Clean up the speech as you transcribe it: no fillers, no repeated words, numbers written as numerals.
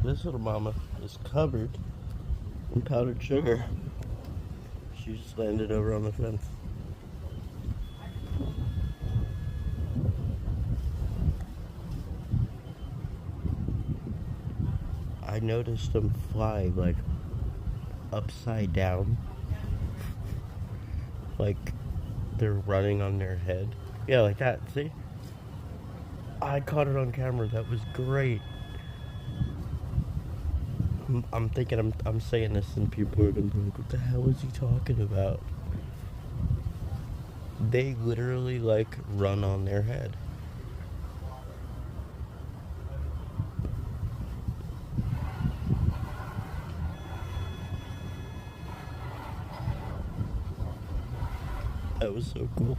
This little mama is covered in powdered sugar. She just landed over on the fence. I noticed them fly like upside down. Like they're running on their head. Yeah, like that. See? I caught it on camera. That was great. I'm thinking I'm saying this and people are gonna be like, what the hell is he talking about? They literally like run on their head. That was so cool.